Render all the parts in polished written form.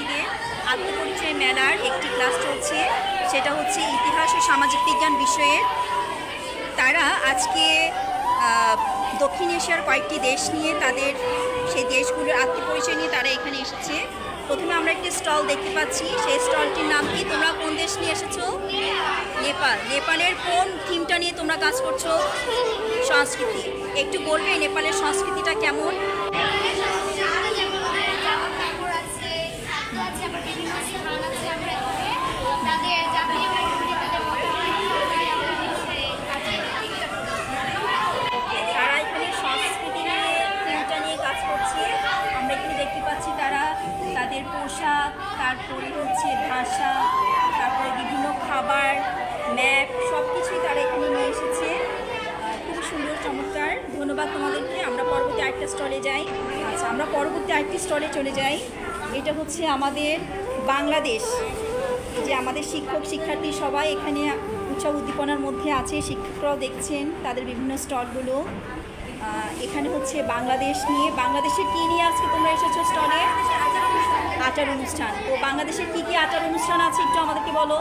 শিক্ষার্থীদের আত্মপরিচয় মেলার একটি ক্লাস চলছে, সেটা হচ্ছে ইতিহাস ও সামাজিক বিজ্ঞান বিষয়ের। তারা আজকে দক্ষিণ এশিয়ার কয়েকটি দেশ নিয়ে তাদের সেই দেশগুলোর আত্মপরিচয় নিয়ে তারা এখানে এসেছে। প্রথমে আমরা একটি স্টল দেখতে পাচ্ছি, সেই স্টলটির নাম কি? তোমরা কোন দেশ নিয়ে এসেছো? নেপাল। নেপালের কোন থিমটা নিয়ে তোমরা কাজ করছো? সংস্কৃতি। একটু বলবে নেপালের সংস্কৃতিটা কেমন? তারা এখানে সংস্কৃতি নিয়ে থিমটা নিয়ে কাজ করছে। আমরা এখানে দেখতে পাচ্ছি তারা তাদের পোশাক, তারপরে হচ্ছে ভাষা, তারপরে বিভিন্ন খাবার, ম্যাপ, সব কিছুই তারা এখানে নিয়ে এসেছে। খুবই সুন্দর, চমৎকার। ধন্যবাদ তোমাদেরকে। আমরা পরবর্তী আরেকটা স্টলে যাই। আচ্ছা, আমরা পরবর্তী আরেকটি স্টলে চলে যাই। এটা হচ্ছে আমাদের বাংলাদেশ। যে আমাদের শিক্ষক শিক্ষার্থী সবাই এখানে উৎসব উদ্দীপনার মধ্যে আছে। শিক্ষকরাও দেখছেন তাদের বিভিন্ন স্টলগুলো। এখানে হচ্ছে বাংলাদেশ নিয়ে, বাংলাদেশের কী নিয়ে আজকে তোমরা এসেছো স্টলে? আচার অনুষ্ঠান। তো বাংলাদেশের কী কী আচার অনুষ্ঠান আছে একটু আমাদেরকে বলো।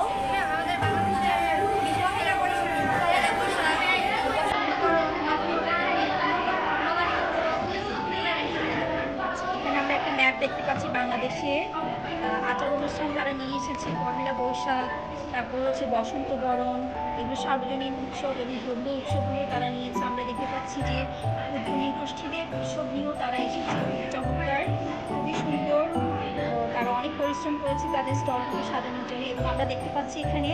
ম্যাপ দেখতে পাচ্ছি বাংলাদেশে আচার অনুষ্ঠান তারা নিয়ে এসেছে। পহেলা বৈশাখ, তারপর হচ্ছে বসন্ত বরণ, এগুলো সার্বজনীন উৎসব এবং ধর্ম উৎসব নিয়ে তারা নিয়েছে। আমরা দেখতে পাচ্ছি যে নৃগোষ্ঠীদের উৎসব নিয়েও তারা এসেছে। চমৎকার, খুবই সুন্দর। তারা অনেক পরিশ্রম করেছে তাদের স্টলগুলো সাজানোর জন্য। এবং আমরা দেখতে পাচ্ছি এখানে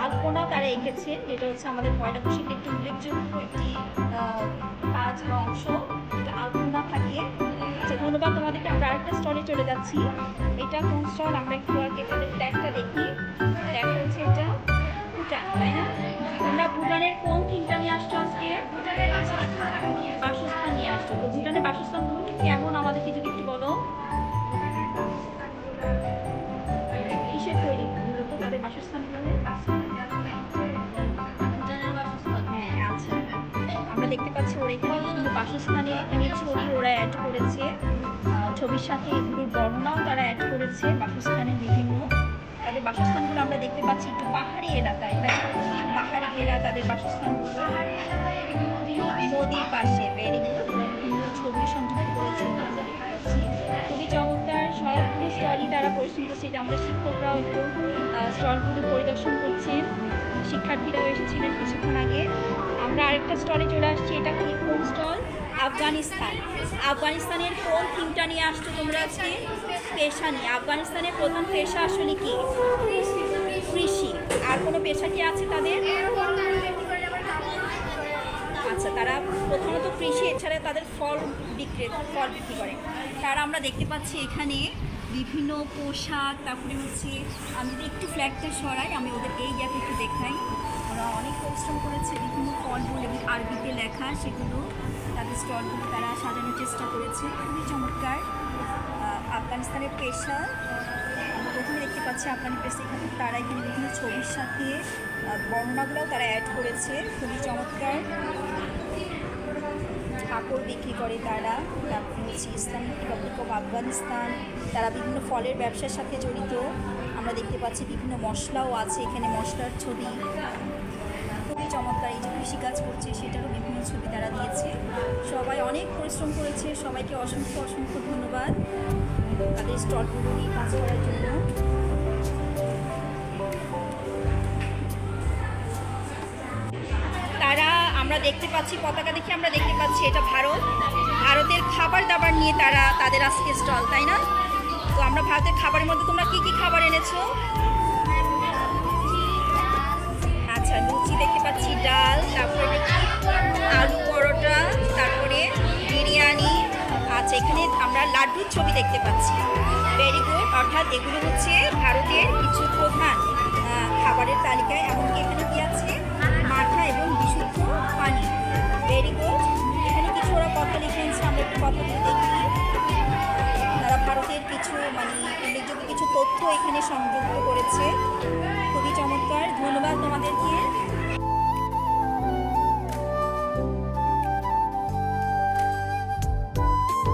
আলপনা তারা এঁকেছে, যেটা হচ্ছে আমাদের পয়লা বৈশাখের একটি উল্লেখযোগ্য একটি কাজ বা অংশ, এটা আলপনা থাকে। ধন্যবাদ তোমাদেরকে। আমরা আরেকটা স্টলে চলে যাচ্ছি। এটা কোন স্টল? আমরা একটু আগে তাদের ট্যাগটা দেখি। ট্যাগ হচ্ছে এটা ভুটান, তাই না? তোমরা ভুটানের কোন থিমটা নিয়ে আসছো আজকে? বাসস্থান নিয়ে আসছো। তো ভুটানের বাসস্থান কেমন আমাদেরকে যদি একটু বলো। কিসের তৈরি তাদের বাসস্থানগুলো? হ্যাঁ, আচ্ছা। আমরা দেখতে পাচ্ছি ওরা এখানে বিভিন্ন বাসস্থানে এখানে ছবি ওরা অ্যাড করেছে। ছবির সাথে এগুলোর বর্ণনাও তারা অ্যাড করেছে। বাসস্থানের বিভিন্ন তাদের বাসস্থানগুলো আমরা দেখতে পাচ্ছি একটু পাহাড়ি এলাকায়, পাহাড়ি এলাকা তাদের বাসস্থানগুলো নদীর পাশে। Very good. বিভিন্ন ছবি সংযুক্ত করেছে আমরা দেখতে পাচ্ছি। খুবই চমৎকার। সবগুলো স্টলই তারা পরিশ্রম করছে। এটা আমাদের শিক্ষকরাও একটু স্টলগুলো পরিদর্শন করছেন, শিক্ষার্থীরাও এসেছিলেন কিছুক্ষণ আগে। আমরা আরেকটা স্টলে চলে আসছি। এটা কি কোন স্টল? আফগানিস্তান। আফগানিস্তানের কোন থিমটা নিয়ে আসছো তোমরা আজকে? পেশা নিয়ে। আফগানিস্তানের প্রধান পেশা আসলে কি? কৃষি। আর কোনো পেশা কি আছে তাদের? আচ্ছা, তারা প্রথমত কৃষি, এছাড়া তাদের ফল বিক্রি করে। তারা আমরা দেখতে পাচ্ছি এখানে বিভিন্ন পোশাক, তারপরে হচ্ছে আমি যদি একটু ফ্ল্যাগটা সরাই, আমি ওদের এই জায়গায় একটু দেখাই। ওরা অনেক পরিশ্রম করেছে, বিভিন্ন ফলমূল এবং আরবিতে লেখা সেগুলো তাদের স্টলগুলো তারা সাজানোর চেষ্টা করেছে। খুবই চমৎকার। আফগানিস্তানের পেশা আমরা প্রথমে দেখতে পাচ্ছি। আফগানি পেশা এখানে তারা এখানে বিভিন্ন ছবির সাথে বর্ণনাগুলোও তারা অ্যাড করেছে। খুবই চমৎকার। কাপড় বিক্রি করে তারা। তারপরে হচ্ছে ইসলামিক রিপাবলিক অফ আফগানিস্তান, তারা বিভিন্ন ফলের ব্যবসার সাথে জড়িত। আমরা দেখতে পাচ্ছি বিভিন্ন মশলাও আছে এখানে, মশলার ছবি। খুবই চমৎকার। এই যে কৃষিকাজ করছে সেটারও বিভিন্ন ছবি তারা দিয়েছে। সবাই অনেক পরিশ্রম করেছে। সবাইকে অসংখ্য অসংখ্য ধন্যবাদ তাদের স্টলগুলো নিয়ে কাজ করার জন্য। তারা আমরা দেখতে পাচ্ছি পতাকা দেখে আমরা দেখতে পাচ্ছি এটা ভারত। ভারতের খাবার দাবার নিয়ে তারা তাদের আজকে স্টল, তাই না? তো আমরা ভারতের খাবারের মধ্যে তোমরা কি কি খাবার এনেছো? আচ্ছা, লুচি দেখতে পাচ্ছি, ডাল, তারপরে আলু পরোটা, তারপরে বিরিয়ানি। আচ্ছা, এখানে আমরা লাড্ডুর ছবি দেখতে পাচ্ছি। Very good. অর্থাৎ এগুলো হচ্ছে ভারতের কিছু প্রধান খাবারের তালিকায়। এমনকি এখানে কি আছে? মাঠা এবং বিশুদ্ধ পানি। Very good. এখানে কিছু ওরা কথা লিখেছে, আমরা একটু কথাগুলো দেখি। তারা ভারতের কিছু উল্লেখযোগ্য কিছু তথ্য এখানে সংযুক্ত করেছে। খুবই চমৎকার। ধন্যবাদ।